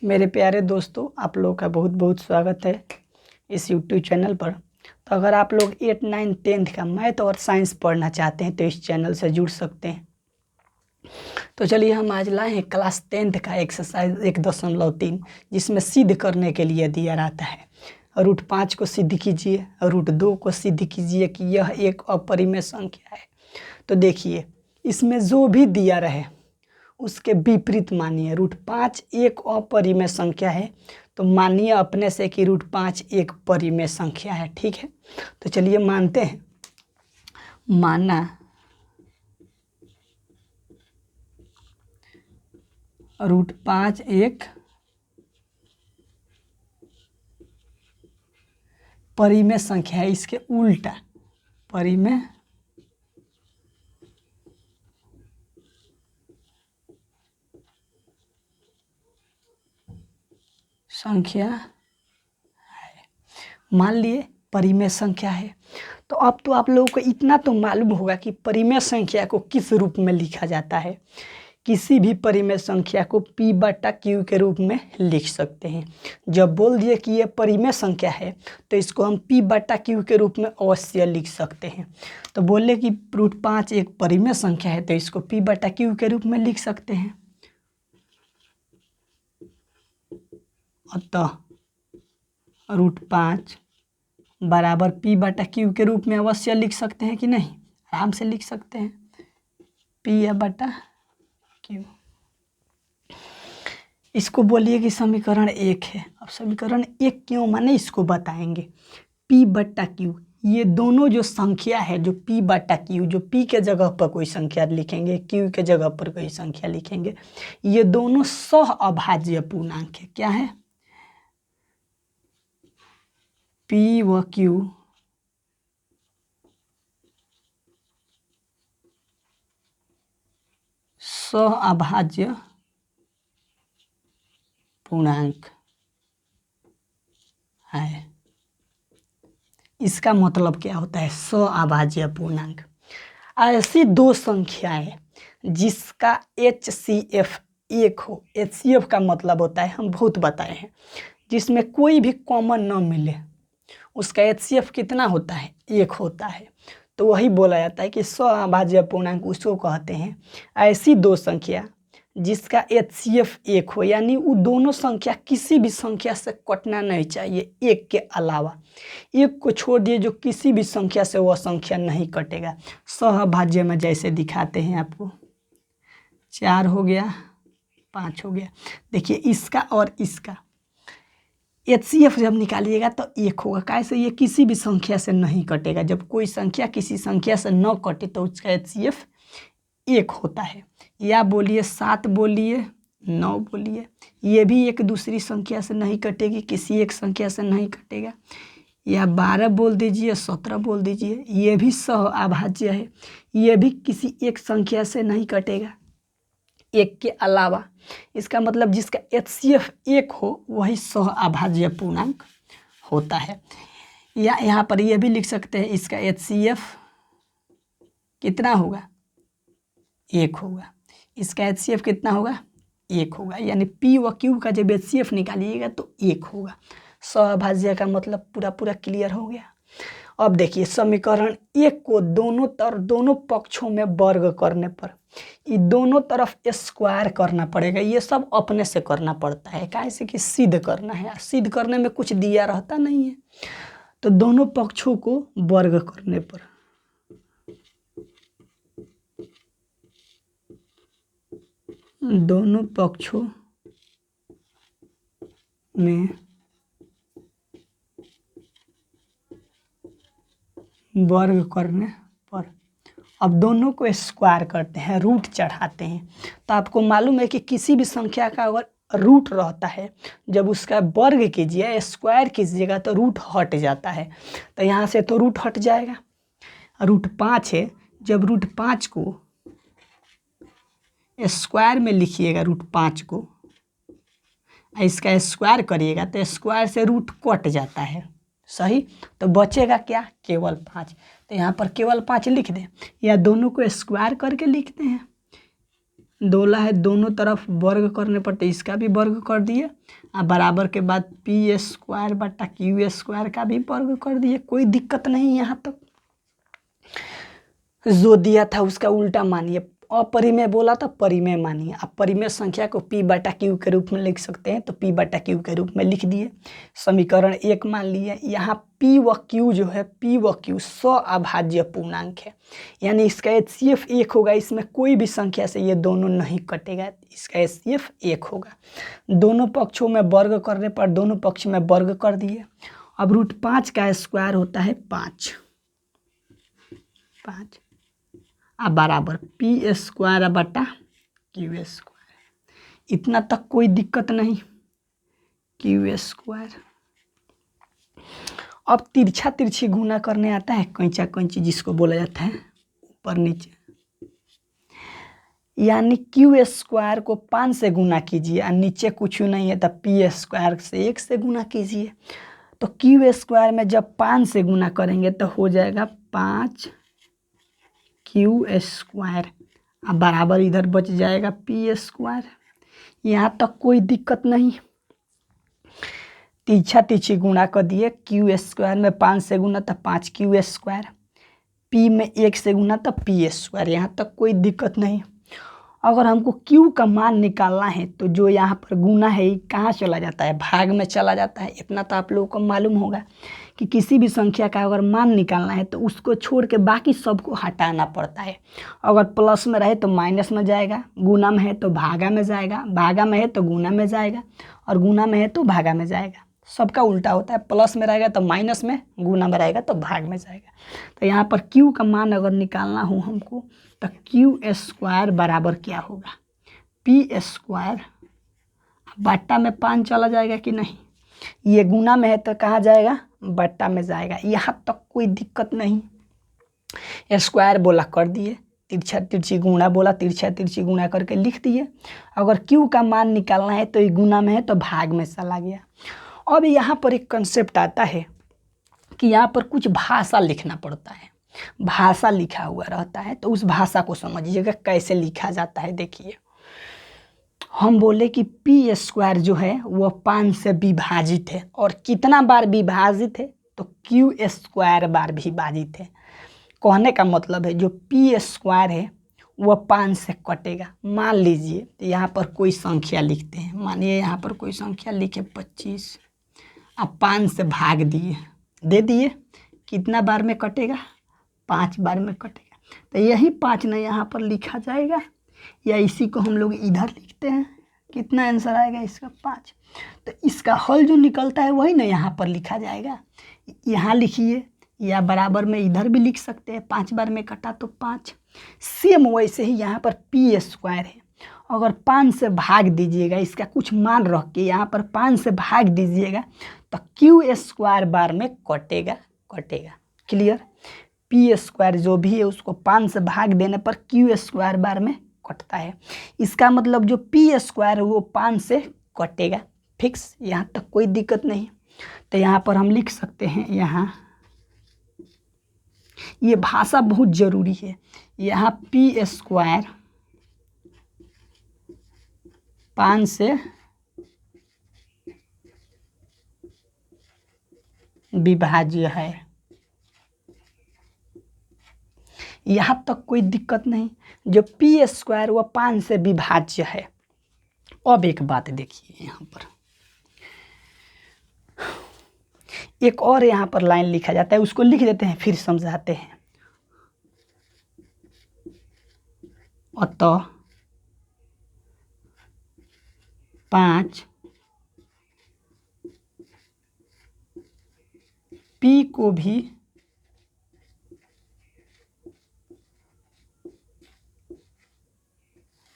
मेरे प्यारे दोस्तों, आप लोगों का बहुत बहुत स्वागत है इस यूट्यूब चैनल पर। तो अगर आप लोग 8, 9, 10 का मैथ और साइंस पढ़ना चाहते हैं तो इस चैनल से जुड़ सकते हैं। तो चलिए हम आज लाए हैं क्लास 10 का एक्सरसाइज 1.3, जिसमें सिद्ध करने के लिए दिया रहता है। √5 को सिद्ध कीजिए, √2 को सिद्ध कीजिए कि यह एक अपरिमेय संख्या है। तो देखिए, इसमें जो भी दिया रहे उसके विपरीत मानिए। √5 एक अपरिमेय संख्या है, तो मानिए अपने से कि √5 एक परिमेय संख्या है। ठीक है, तो चलिए मानते हैं। माना √5 एक परिमेय संख्या है, इसके उल्टा परिमेय संख्या है। मान लिए परिमेय संख्या है, तो अब तो आप लोगों को इतना तो मालूम होगा कि परिमेय संख्या को किस रूप में लिखा जाता है। किसी भी परिमेय संख्या को P/Q के रूप में लिख सकते हैं। जब बोल दिए कि ये परिमेय संख्या है तो इसको हम P/Q के रूप में अवश्य लिख सकते हैं। तो बोले कि √5 एक परिमेय संख्या है तो इसको P/Q के रूप में लिख सकते हैं। अतः √5 बराबर P/Q के रूप में अवश्य लिख सकते हैं कि नहीं? आराम से लिख सकते हैं, P/Q। इसको बोलिए कि समीकरण 1 है। अब समीकरण 1 क्यों माने इसको बताएंगे। P/Q, ये दोनों जो संख्या है, जो P/Q, जो P के जगह पर कोई संख्या लिखेंगे, Q के जगह पर कोई संख्या लिखेंगे, ये दोनों सह अभाज्य पूर्णांक है। क्या है? P व Q सह अभाज्य पूर्णांक है। इसका मतलब क्या होता है? सह पूर्णांक ऐसी दो संख्याएं जिसका HCF 1 हो। HCF का मतलब होता है, हम बहुत बताए हैं, जिसमें कोई भी कॉमन न मिले उसका HCF कितना होता है? 1 होता है। तो वही बोला जाता है कि सह पूर्णांक उसको कहते हैं। ऐसी दो संख्या जिसका HCF 1 हो, यानी वो दोनों संख्या किसी भी संख्या से कटना नहीं चाहिए, एक के अलावा। एक को छोड़ दिए जो किसी भी संख्या से वह संख्या नहीं कटेगा। सहभाज्य में जैसे दिखाते हैं आपको, 4 हो गया, 5 हो गया। देखिए इसका और इसका HCF जब निकालिएगा तो 1 होगा। कैसे? ये किसी भी संख्या से नहीं कटेगा। जब कोई संख्या किसी संख्या से न कटे तो उसका HCF 1 होता है। या बोलिए 7 बोलिए, 9 बोलिए, ये भी एक दूसरी संख्या से नहीं कटेगी, किसी एक संख्या से नहीं कटेगा। या 12 बोल दीजिए, 17 बोल दीजिए, ये भी सह अभाज्य है। ये भी किसी एक संख्या से नहीं कटेगा, एक के अलावा। इसका मतलब जिसका HCF 1 हो वही सह अभाज्य पूर्णांक होता है। या यहाँ पर यह भी लिख सकते हैं, इसका HCF कितना होगा? 1 होगा। इसका HCF कितना होगा? 1 होगा। यानी P व Q का जब HCF निकालिएगा तो 1 होगा। सहभाज्य का मतलब पूरा क्लियर हो गया। अब देखिए समीकरण 1 को दोनों पक्षों में वर्ग करने पर ये दोनों तरफ स्क्वायर करना पड़ेगा। ये सब अपने से करना पड़ता है, कैसे कि सिद्ध करना है। सिद्ध करने में कुछ दिया रहता नहीं है। तो दोनों पक्षों को वर्ग करने पर दोनों पक्षों में वर्ग करने पर अब दोनों को स्क्वायर करते हैं, रूट चढ़ाते हैं। तो आपको मालूम है कि किसी भी संख्या का अगर रूट रहता है, जब उसका वर्ग कीजिए, स्क्वायर कीजिएगा तो रूट हट जाता है। तो यहाँ से तो रूट हट जाएगा। √5 है, जब √5 को स्क्वायर में लिखिएगा, √5 को इसका स्क्वायर करिएगा तो स्क्वायर से रूट कट जाता है। सही, तो बचेगा क्या? केवल 5। तो यहाँ पर केवल 5 लिख दें, या दोनों को स्क्वायर करके लिखते हैं। दोला है, दोनों तरफ वर्ग करने पर तो इसका भी वर्ग कर दिए और बराबर के बाद पी स्क्वायर बटा क्यू स्क्वायर का भी वर्ग कर दिए। कोई दिक्कत नहीं यहाँ तक। जो दिया था उसका उल्टा मानिए, अपरिमेय बोला था परिमेय मानिए। आप परिमेय संख्या को पी बटा क्यू के रूप में लिख सकते हैं, तो पी बटा क्यू के रूप में लिख दिए। समीकरण 1 मान लिए। यहाँ पी व क्यू जो है, पी व क्यू स्वअभाज्य पूर्णांक है, यानी इसका HCF 1 होगा। इसमें कोई भी संख्या से ये दोनों नहीं कटेगा, इसका HCF 1 होगा। दोनों पक्षों में वर्ग करने पर दोनों पक्ष में वर्ग कर दिए। अब √5 का स्क्वायर होता है 5 अब बराबर पी स्क्वायर बटा क्यू स्क्वायर। इतना तक कोई दिक्कत नहीं। Q square. अब तिरछा तिरछी गुना करने आता है, कैंचा कैंची जिसको बोला जाता है, ऊपर नीचे, यानी क्यू स्क्वायर को 5 से गुना कीजिए और नीचे कुछ नहीं है तो पी स्क्वायर से 1 से गुना कीजिए। तो क्यू स्क्वायर में जब 5 से गुना करेंगे तो हो जाएगा 5 क्यू स्क्वायर। अब बराबर इधर बच जाएगा पी स्क्वायर। यहाँ तक कोई दिक्कत नहीं। तिरछा तिरछी गुणा कर दिए। क्यू स्क्वायर में 5 से गुना तो 5 क्यू स्क्वायर, पी में 1 से गुना तो पी स्क्वायर। यहाँ तक कोई दिक्कत नहीं। अगर हमको क्यू का मान निकालना है तो जो यहाँ पर गुना है ये कहाँ चला जाता है, भाग में चला जाता है। इतना तो आप लोगों को मालूम होगा कि किसी भी संख्या का अगर मान निकालना है तो उसको छोड़ के बाकी सबको हटाना पड़ता है। अगर प्लस में रहे तो माइनस में जाएगा, गुना में है तो भागा में जाएगा, भागा में है तो गुना में जाएगा, और गुना में है तो भागा में जाएगा। सबका उल्टा होता है, प्लस में रहेगा तो माइनस में, गुना में रहेगा तो भाग में जाएगा। तो यहाँ पर क्यू का मान अगर निकालना हो हमको तो क्यू स्क्वायर बराबर क्या होगा, पी स्क्वायर बट्टा में 5 चला जाएगा कि नहीं। ये गुना में है तो कहाँ जाएगा, बट्टा में जाएगा। यहाँ तक कोई दिक्कत नहीं। स्क्वायर बोला कर दिए, तिरछा तिरछी गुणा बोला तिरछा तिरछी गुणा करके लिख दिए। अगर क्यू का मान निकालना है तो ये गुना में है तो भाग में चला गया। अब यहाँ पर एक कंसेप्ट आता है कि यहाँ पर कुछ भाषा लिखना पड़ता है, भाषा लिखा हुआ रहता है, तो उस भाषा को समझिएगा कैसे लिखा जाता है। देखिए, हम बोले कि पी स्क्वायर जो है वो 5 से विभाजित है, और कितना बार विभाजित है तो क्यू स्क्वायर बार विभाजित है। कहने का मतलब है जो पी स्क्वायर है वो 5 से कटेगा। मान लीजिए यहाँ पर कोई संख्या लिखते हैं, मानिए यहाँ पर कोई संख्या लिखे 25, अब 5 से भाग दिए, दे दिए, कितना बार में कटेगा, 5 बार में कटेगा। तो यही 5 ना यहाँ पर लिखा जाएगा, या इसी को हम लोग इधर लिखते हैं। कितना आंसर आएगा इसका, 5। तो इसका हल जो निकलता है वही ना यहाँ पर लिखा जाएगा। यहाँ लिखिए, या बराबर में इधर भी लिख सकते हैं, 5 बार में कटा तो 5। सेम वैसे ही यहाँ पर पी स्क्वायर है, अगर 5 से भाग दीजिएगा, इसका कुछ मान रख के यहाँ पर 5 से भाग दीजिएगा तो क्यू स्क्वायर बार में कटेगा। क्लियर। पी स्क्वायर जो भी है उसको 5 से भाग देने पर क्यू स्क्वायर बार में कटता है। इसका मतलब जो पी स्क्वायर है वो 5 से कटेगा, फिक्स। यहाँ तक कोई दिक्कत नहीं। तो यहाँ पर हम लिख सकते हैं, यहाँ ये भाषा बहुत ज़रूरी है। यहाँ पी स्क्वायर 5 से विभाज्य है, यहाँ तक कोई दिक्कत नहीं। जो पी स्क्वायर वो 5 से विभाज्य है। अब एक बात देखिए, यहाँ पर एक और यहाँ पर लाइन लिखा जाता है, उसको लिख देते हैं फिर समझाते हैं। अतः 5 पी को भी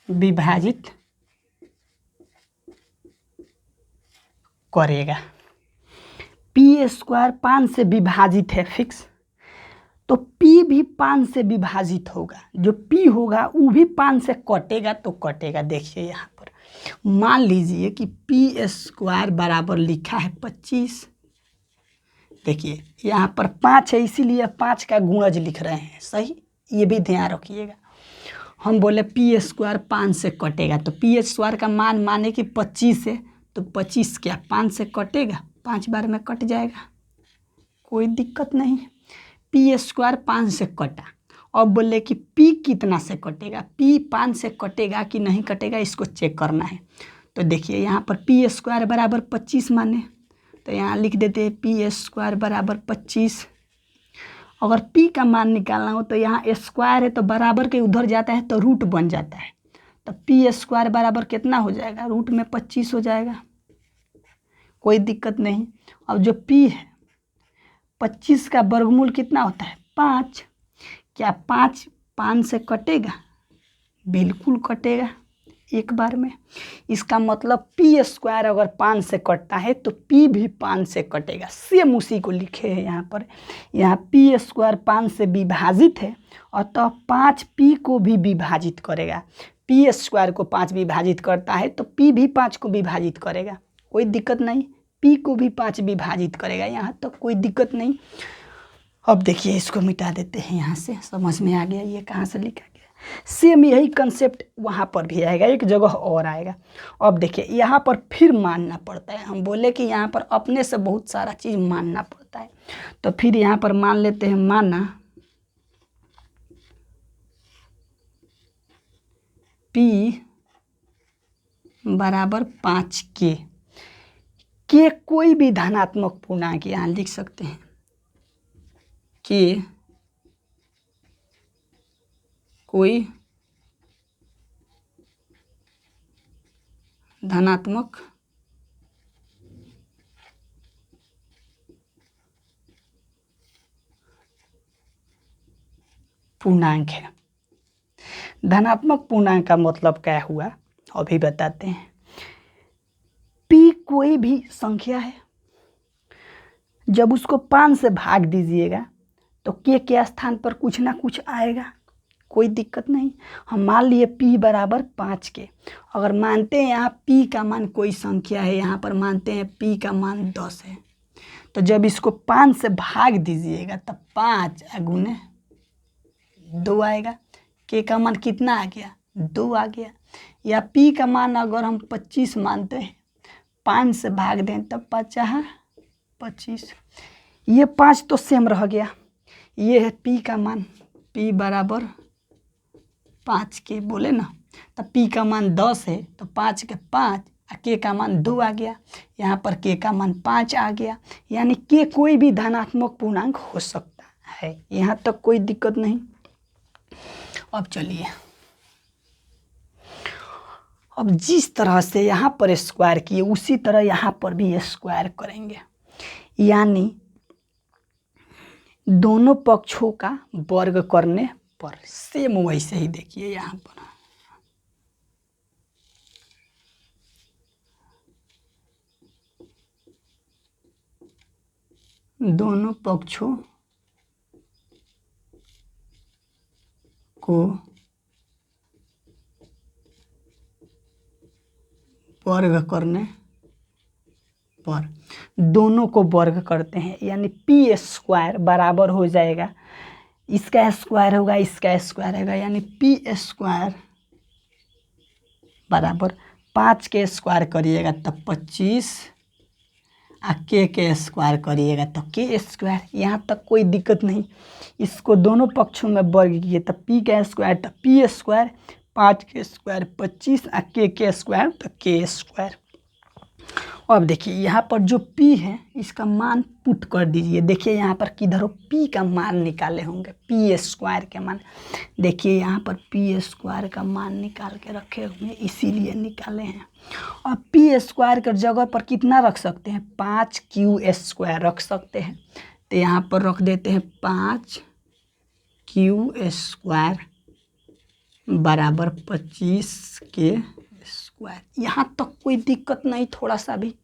विभाजित करेगा। पी स्क्वायर 5 से विभाजित है, फिक्स। तो पी भी 5 से विभाजित होगा, जो पी होगा वो भी 5 से कटेगा तो कटेगा। देखिए यहाँ पर मान लीजिए कि पी स्क्वायर बराबर लिखा है 25। देखिए यहाँ पर 5 है, इसीलिए 5 का गुणज लिख रहे हैं, सही, ये भी ध्यान रखिएगा। हम बोले पी स्क्वायर 5 से कटेगा, तो पी स्क्वायर का मान माने कि 25 है, तो 25 क्या 5 से कटेगा, 5 बार में कट जाएगा, कोई दिक्कत नहीं। पी स्क्वायर 5 से कटा। अब बोले कि पी कितना से कटेगा, पी 5 से कटेगा कि नहीं कटेगा, इसको चेक करना है। तो देखिए यहाँ पर पी स्क्वायर बराबर 25 माने, तो यहाँ लिख देते हैं पी स्क्वायर बराबर 25। अगर पी का मान निकालना हो तो यहाँ स्क्वायर है तो बराबर के उधर जाता है तो रूट बन जाता है, तो पी स्क्वायर बराबर कितना हो जाएगा, रूट में 25 हो जाएगा, कोई दिक्कत नहीं। अब जो पी है 25 का वर्गमूल कितना होता है 5, क्या 5 से कटेगा, बिल्कुल कटेगा एक बार में। इसका मतलब पी स्क्वायर अगर 5 से कटता है तो पी भी 5 से कटेगा, सेम उसी को लिखे हैं यहाँ पर। यहाँ पी स्क्वायर 5 से विभाजित है अतः 5 पी को भी विभाजित करेगा। पी स्क्वायर को 5 विभाजित करता है तो पी भी 5 को विभाजित करेगा, कोई दिक्कत नहीं। पी को भी 5 विभाजित करेगा, यहाँ तक कोई दिक्कत नहीं। अब देखिए इसको मिटा देते हैं, यहाँ से समझ में आ गया ये कहाँ से लिखा गया। सेम यही कंसेप्ट वहाँ पर भी आएगा, एक जगह और आएगा। अब देखिए यहाँ पर फिर मानना पड़ता है, हम बोले कि यहाँ पर अपने से बहुत सारा चीज़ मानना पड़ता है, तो फिर यहाँ पर मान लेते हैं, माना P बराबर 5K, के कोई भी धनात्मक पूर्णांक यहाँ लिख सकते हैं, के कोई धनात्मक पूर्णांक है। धनात्मक पूर्णांक का मतलब क्या हुआ अभी बताते हैं। पी कोई भी संख्या है, जब उसको 5 से भाग दीजिएगा तो के स्थान पर कुछ ना कुछ आएगा, कोई दिक्कत नहीं। हम मान लिए p बराबर 5 के, अगर मानते हैं यहाँ p का मान कोई संख्या है, यहाँ पर मानते हैं p का मान 10 है, तो जब इसको 5 से भाग दीजिएगा तब 5 गुने 2 आएगा। k का मान कितना आ गया, 2 आ गया। या p का मान अगर हम 25 मानते हैं, 5 से भाग दें तब 5 25, ये 5 तो सेम रह गया। ये है p का मान, p बराबर 5 के बोले ना, तब p का मान 10 है तो 5 के 5, k का मान 2 आ गया, यहाँ पर k का मान 5 आ गया। यानी k कोई भी धनात्मक पूर्णांक हो सकता है, यहाँ तक कोई दिक्कत नहीं। अब चलिए, अब जिस तरह से यहाँ पर स्क्वायर किए उसी तरह यहाँ पर भी स्क्वायर करेंगे, यानी दोनों पक्षों का वर्ग करने पर सेम वैसे ही देखिए यहाँ पर दोनों पक्षों को वर्ग करने पर, दोनों को वर्ग करते हैं यानी पी स्क्वायर बराबर हो जाएगा, इसका स्क्वायर होगा इसका स्क्वायर होगा, यानी पी स्क्वायर बराबर 5 के स्क्वायर करिएगा तब 25, के स्क्वायर करिएगा तो के स्क्वायर, यहाँ तक कोई दिक्कत नहीं। इसको दोनों पक्षों में वर्ग किए तब पी का स्क्वायर तो पी स्क्वायर, 5 के स्क्वायर 25, के स्क्वायर तो के स्क्वायर। अब देखिए यहाँ पर जो p है इसका मान पुट कर दीजिए, देखिए यहाँ पर किधर हो p का मान निकाले होंगे, पी स्क्वायर के मान, देखिए यहाँ पर पी स्क्वायर का मान निकाल के रखे हुए हैं, इसीलिए निकाले हैं। और पी स्क्वायर के जगह पर कितना रख सकते हैं, 5q स्क्वायर रख सकते हैं, तो यहाँ पर रख देते हैं 5q स्क्वायर बराबर 25 के स्क्वायर। यहाँ तक कोई दिक्कत नहीं, थोड़ा सा भी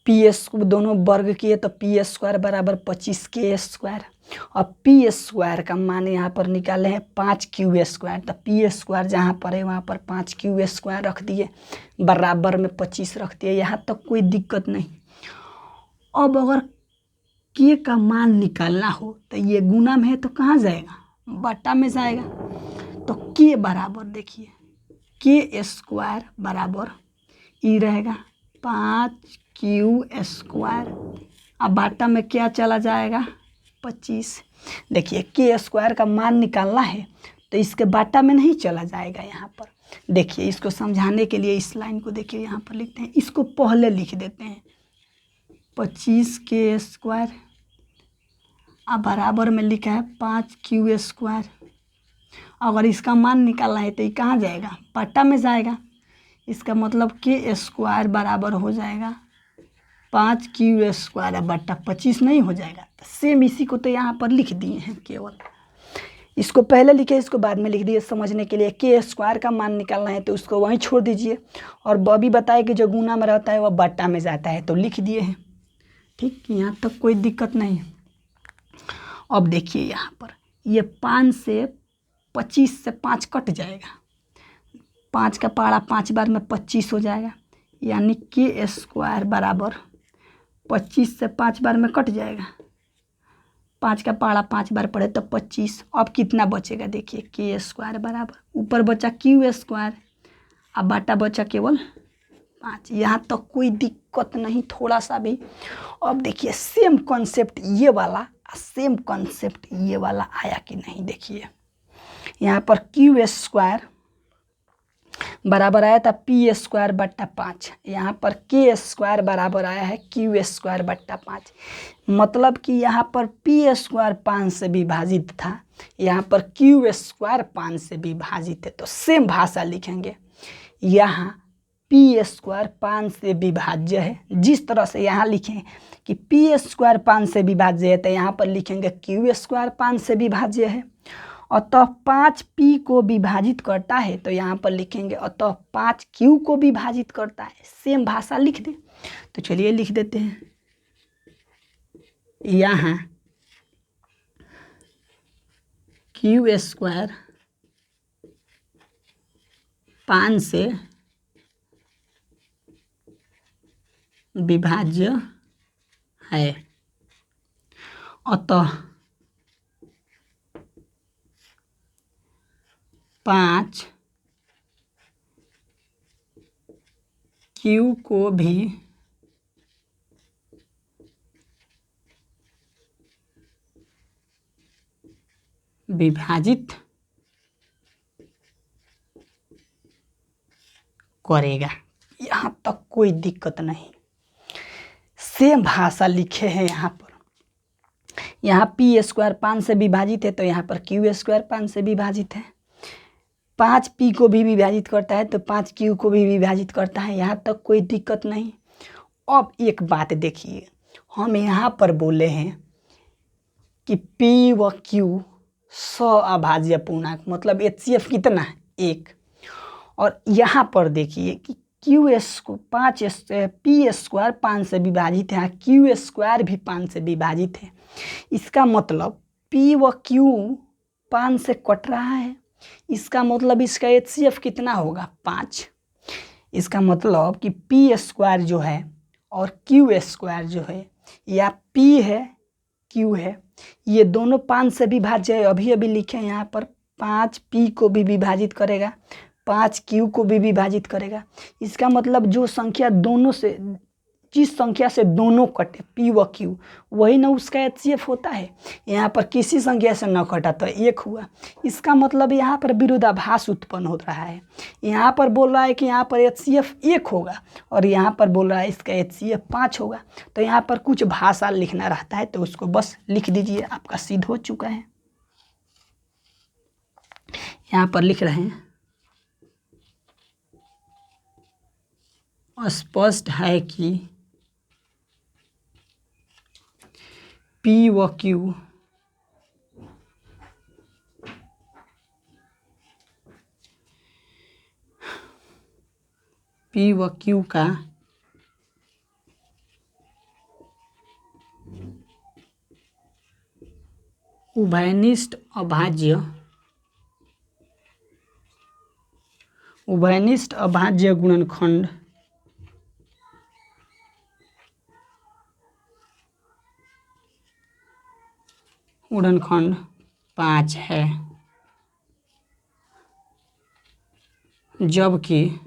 पी एस दोनों वर्ग किए तो पी स्क्वायर बराबर 25 के स्क्वायर, और पी स्क्वायर का मान यहाँ पर निकाले हैं 5q स्क्वायर, तो पी स्क्वायर जहाँ पर है वहाँ पर 5q स्क्वायर रख दिए, बराबर में 25 रख दिए, यहाँ तक कोई दिक्कत नहीं। अब अगर k का मान निकालना हो तो ये गुना में है तो कहाँ जाएगा, बटा में जाएगा, तो के बराबर देखिए के स्क्वायर बराबर ई रहेगा 5q²। अब बाटा में क्या चला जाएगा 25। देखिए के स्क्वायर का मान निकालना है तो इसके बाटा में नहीं चला जाएगा। यहाँ पर देखिए इसको समझाने के लिए इस लाइन को देखिए यहाँ पर लिखते हैं, इसको पहले लिख देते हैं 25k²। अब बराबर में लिखा है 5q²। अगर इसका मान निकालना है तो ये कहाँ जाएगा बाटा में जाएगा। इसका मतलब k² बराबर हो जाएगा 5q² बट्टा 25 नहीं हो जाएगा। सेम इसी को तो यहाँ पर लिख दिए हैं, केवल इसको पहले लिखे इसको बाद में लिख दिए समझने के लिए। k² का मान निकालना है तो उसको वहीं छोड़ दीजिए, और बॉबी बताए कि जो गुना में रहता है वह बट्टा में जाता है तो लिख दिए हैं। ठीक, यहाँ तक कोई दिक्कत नहीं। अब देखिए यहाँ पर ये 5 से 25 से 5 कट जाएगा, 5 का पारा 5 बार में 25 हो जाएगा, यानी k² बराबर 25 से 5 बार में कट जाएगा। 5 का पारा 5 बार पढ़े तो 25। अब कितना बचेगा देखिए k² बराबर ऊपर बचा q², अब बाटा बचा केवल 5। यहाँ तक तो कोई दिक्कत नहीं थोड़ा सा भी। अब देखिए सेम कॉन्सेप्ट ये वाला, सेम कॉन्सेप्ट ये वाला आया कि नहीं। देखिए यहाँ पर q² बराबर आया था p² बट्टा 5, यहाँ पर k² बराबर आया है q² बट्टा 5। मतलब कि यहाँ पर p² 5 से विभाजित था, यहाँ पर q² 5 से विभाजित है। तो सेम भाषा लिखेंगे, यहाँ p² 5 से विभाज्य है। जिस तरह से यहाँ लिखें कि p² 5 से विभाज्य है तो यहाँ पर लिखेंगे q² 5 से विभाज्य है। अतः 5p को विभाजित करता है तो यहाँ पर लिखेंगे अतः 5q को विभाजित करता है। सेम भाषा लिख दें, तो चलिए लिख देते हैं। यहाँ q² 5 से विभाज्य है, अतः 5q को भी विभाजित करेगा। यहाँ तक कोई दिक्कत नहीं, सेम भाषा लिखे हैं। यहाँ पर यहाँ p² 5 से विभाजित है तो यहाँ पर q² 5 से विभाजित है। 5p को भी विभाजित करता है तो 5q को भी विभाजित करता है। यहाँ तक कोई दिक्कत नहीं। अब एक बात देखिए, हम यहाँ पर बोले हैं कि p व q सअभाज्य पूर्णांक, मतलब HCF कितना है 1। और यहाँ पर देखिए कि p² 5 से विभाजित है, q² भी 5 से विभाजित है। इसका मतलब p व q 5 से कट रहा है, इसका मतलब इसका HCF कितना होगा 5। इसका मतलब कि p² जो है और q² जो है, या p है q है, ये दोनों 5 से विभाज्य है। अभी अभी लिखे यहाँ पर 5p को भी विभाजित करेगा, 5q को भी विभाजित करेगा। इसका मतलब जो संख्या दोनों से, जिस संख्या से दोनों कटे p व q, वही ना उसका HCF होता है। यहाँ पर किसी संख्या से न कटा तो 1 हुआ। इसका मतलब यहाँ पर विरोधाभास उत्पन्न हो रहा है। यहाँ पर बोल रहा है कि यहाँ पर HCF 1 होगा और यहाँ पर बोल रहा है इसका HCF 5 होगा। तो यहाँ पर कुछ भाषा लिखना रहता है तो उसको बस लिख दीजिए, आपका सिद्ध हो चुका है। यहाँ पर लिख रहे हैं, स्पष्ट है कि p व q का उभयनिष्ठ अभाज्य गुणनखंड गुणनखंड 5 है। जबकि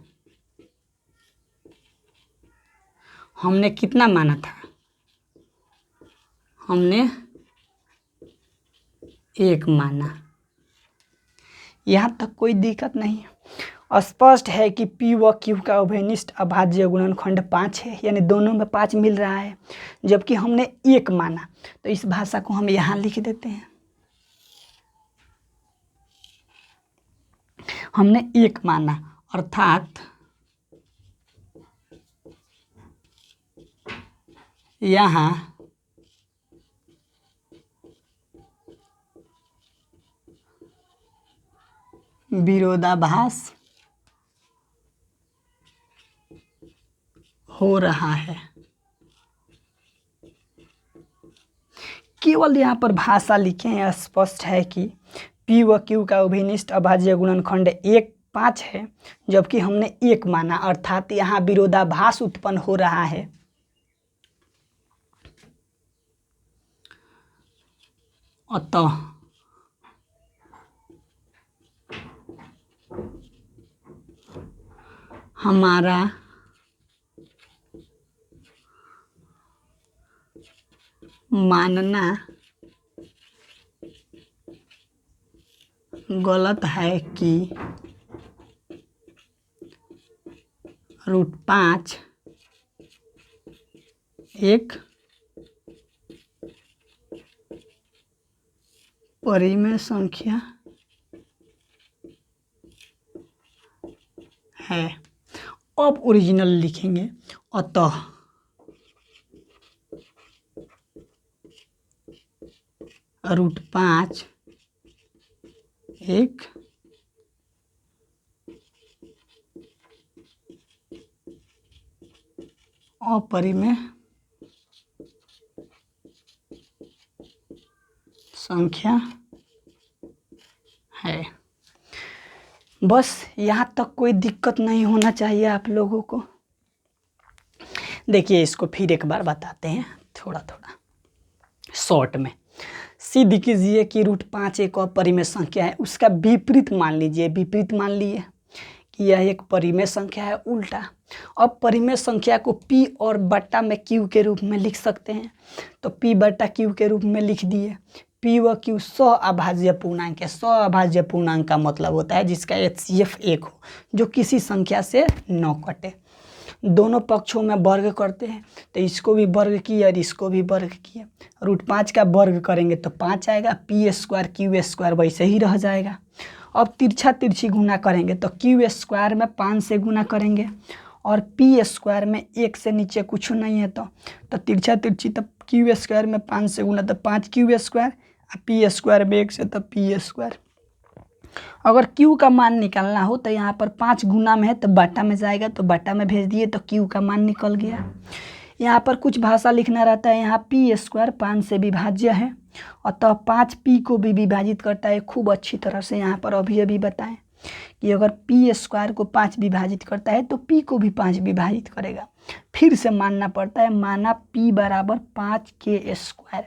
हमने कितना माना था, हमने 1 माना। यहाँ तक कोई दिक्कत नहीं है। स्पष्ट है कि P व Q का उभयनिष्ठ अभाज्य गुणनखंड 5 है, यानी दोनों में 5 मिल रहा है, जबकि हमने 1 माना। तो इस भाषा को हम यहाँ लिख देते हैं, हमने 1 माना, अर्थात यहाँ विरोधाभास हो रहा है। केवल यहाँ पर भाषा लिखे हैं, स्पष्ट है कि P व Q का उभयनिष्ठ अभाज्य गुणनखंड 5 है, जबकि हमने 1 माना, अर्थात यहाँ विरोधाभास उत्पन्न हो रहा है। अतः हमारा मानना गलत है कि √5 एक परिमेय संख्या है। अब ओरिजिनल लिखेंगे, अतः √5 एक अपरिमेय संख्या है। बस यहाँ तक कोई दिक्कत नहीं होना चाहिए आप लोगों को। देखिए, इसको फिर एक बार बताते हैं थोड़ा थोड़ा शॉर्ट में। सिद्ध कीजिए कि √5 एक अपरिमेय संख्या है। उसका विपरीत मान लीजिए, विपरीत मान लिए कि यह एक परिमेय संख्या है, उल्टा। अब परिमेय संख्या को P और बट्टा में Q के रूप में लिख सकते हैं, तो P बट्टा Q के रूप में लिख दिए। P व Q सअभाज्य पूर्णांक है। सअभाज्य पूर्णांक का मतलब होता है जिसका HCF 1 हो, जो किसी संख्या से न कटे। दोनों पक्षों में वर्ग करते हैं, तो इसको भी वर्ग किए और इसको भी वर्ग किए। √5 का वर्ग करेंगे तो 5 आएगा, P² Q² वैसे ही रह जाएगा। अब तिरछा तिरछी गुना करेंगे तो Q² में 5 से गुना करेंगे और P² में 1 से नीचे कुछ नहीं है, तो तिरछा तिरछी, तब Q² में 5 से गुना तो 5Q² और P² में 1 से तो P²। अगर Q का मान निकालना हो तो यहाँ पर 5 गुना में है तो बट्टा में जाएगा, तो बट्टा में भेज दिए तो Q का मान निकल गया। यहाँ पर कुछ भाषा लिखना रहता है। यहाँ P² 5 से विभाज्य है, अतः 5 P को भी विभाजित करता है। खूब अच्छी तरह से यहाँ पर अभी बताएं कि अगर P² को 5 विभाजित करता है तो P को भी 5 विभाजित करेगा। फिर से मानना पड़ता है, माना P बराबर 5K²।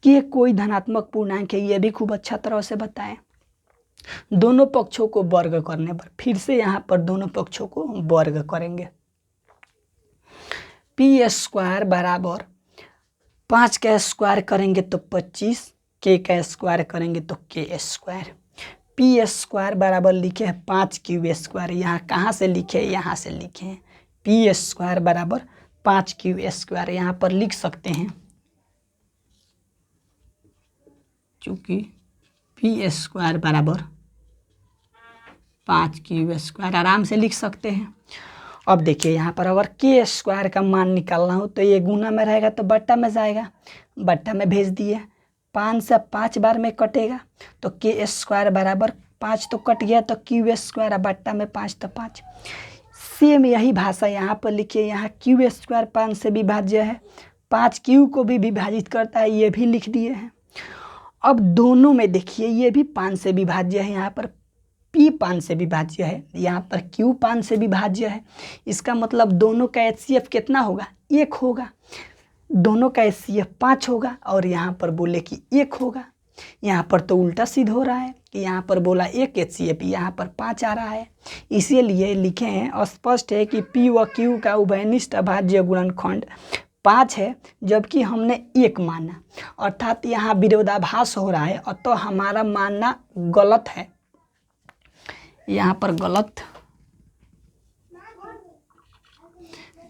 K कोई धनात्मक पूर्णांक है, ये भी खूब अच्छा तरह से बताएं। दोनों पक्षों को वर्ग करने पर, फिर से यहाँ पर दोनों पक्षों को वर्ग करेंगे। P² बराबर 5 का स्क्वायर करेंगे तो 25, K का स्क्वायर करेंगे तो K²। P² बराबर लिखे हैं 5Q²। यहाँ कहाँ से लिखे? यहाँ से लिखे हैं P² बराबर 5Q²। यहाँ पर लिख सकते हैं, चूँकि P² बराबर 5Q² आराम से लिख सकते हैं। अब देखिए, यहाँ पर अगर K² का मान निकालना हो तो ये गुना में रहेगा तो बट्टा में जाएगा, बट्टा में भेज दिए। 5 से 5 बार में कटेगा तो K² बराबर 5 तो कट गया, तो Q² बट्टा में 5 तो 5। सेम यही भाषा यहाँ पर लिखिए। यहाँ Q² 5 से विभाज्य है, 5 Q को भी विभाजित करता है, ये भी लिख दिए हैं। अब दोनों में देखिए, ये भी 5 से विभाज्य है, यहाँ पर P 5 से विभाज्य है, यहाँ पर Q 5 से विभाज्य है। इसका मतलब दोनों का HCF कितना होगा? 1 होगा। दोनों का HCF 5 होगा और यहाँ पर बोले कि 1 होगा। यहाँ पर तो उल्टा सिद्ध हो रहा है कि यहाँ पर बोला 1 HCF, यहाँ पर 5 आ रहा है। इसीलिए लिखे हैं स्पष्ट है कि P व Q का उभयनिष्ठ अभाज्य गुणनखंड 5 है, जबकि हमने 1 माना, अर्थात यहाँ विरोधाभास हो रहा है। अतः हमारा मानना गलत है। यहाँ पर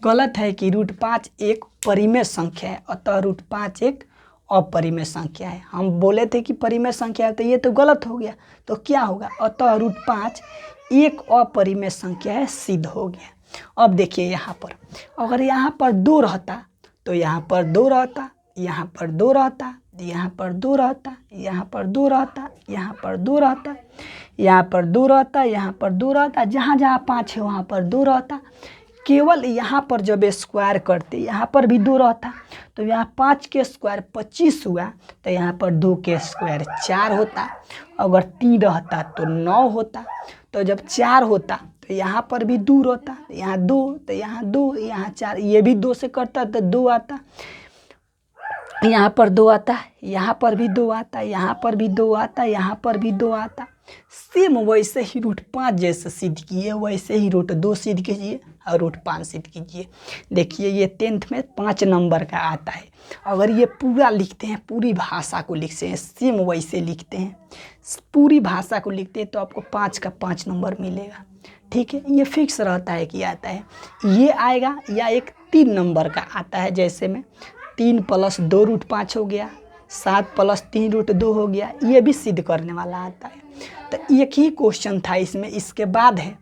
गलत है कि √5 एक परिमेय संख्या है, अतः √5 एक अपरिमेय संख्या है। हम बोले थे कि परिमेय संख्या है, तो ये तो गलत हो गया। तो क्या होगा, अतः √5 एक अपरिमेय संख्या है, सिद्ध हो गया। अब देखिए यहाँ पर, अगर यहाँ पर 2 रहता तो यहाँ पर 2 रहता, यहाँ पर 2 रहता, यहाँ पर 2 रहता, यहाँ पर 2 रहता, यहाँ पर 2 रहता, यहाँ पर 2 रहता, यहाँ पर 2 रहता, जहाँ जहाँ 5 है वहाँ पर 2 रहता। केवल यहाँ पर जब स्क्वायर करते यहाँ पर भी 2 रहता, तो यहाँ 5 के स्क्वायर 25 हुआ, तो यहाँ पर 2 के स्क्वायर 4 होता। अगर 3 रहता तो 9 होता। तो जब 4 होता तो यहाँ पर भी 2 रहता, यहाँ 2, तो यहाँ 2, यहाँ 4, ये भी 2 से करता तो 2 आता, यहाँ पर 2 आता, यहाँ पर भी 2 आता, यहाँ पर भी 2 आता, यहाँ पर भी 2 आता। सेम वैसे ही √5 जैसे सिद्ध किए वैसे ही √2 सिद्ध कीजिए और √5 सिद्ध कीजिए। देखिए ये 10th में 5 नंबर का आता है। अगर ये पूरा लिखते हैं, पूरी भाषा को लिखते हैं, सेम वैसे लिखते हैं, पूरी भाषा को लिखते हैं, तो आपको 5 का 5 नंबर मिलेगा। ठीक है, ये फिक्स रहता है कि आता है ये आएगा, या एक 3 नंबर का आता है। जैसे में 3 + 2 √5 हो गया, 7 + 3 √2 हो गया, ये भी सिद्ध करने वाला आता है। तो एक ही क्वेश्चन था इसमें, इसके बाद है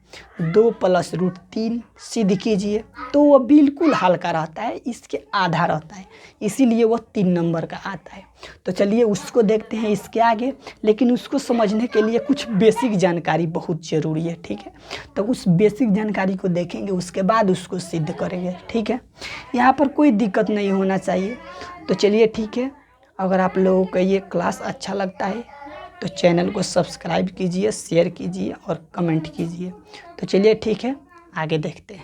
2 + √3 सिद्ध कीजिए, तो वो बिल्कुल हल्का रहता है, इसके आधा रहता है, इसीलिए वो 3 नंबर का आता है। तो चलिए उसको देखते हैं इसके आगे, लेकिन उसको समझने के लिए कुछ बेसिक जानकारी बहुत ज़रूरी है। ठीक है, तो उस बेसिक जानकारी को देखेंगे, उसके बाद उसको सिद्ध करेंगे। ठीक है, यहाँ पर कोई दिक्कत नहीं होना चाहिए। तो चलिए ठीक है, अगर आप लोगों को ये क्लास अच्छा लगता है तो चैनल को सब्सक्राइब कीजिए, शेयर कीजिए और कमेंट कीजिए। तो चलिए ठीक है, आगे देखते हैं।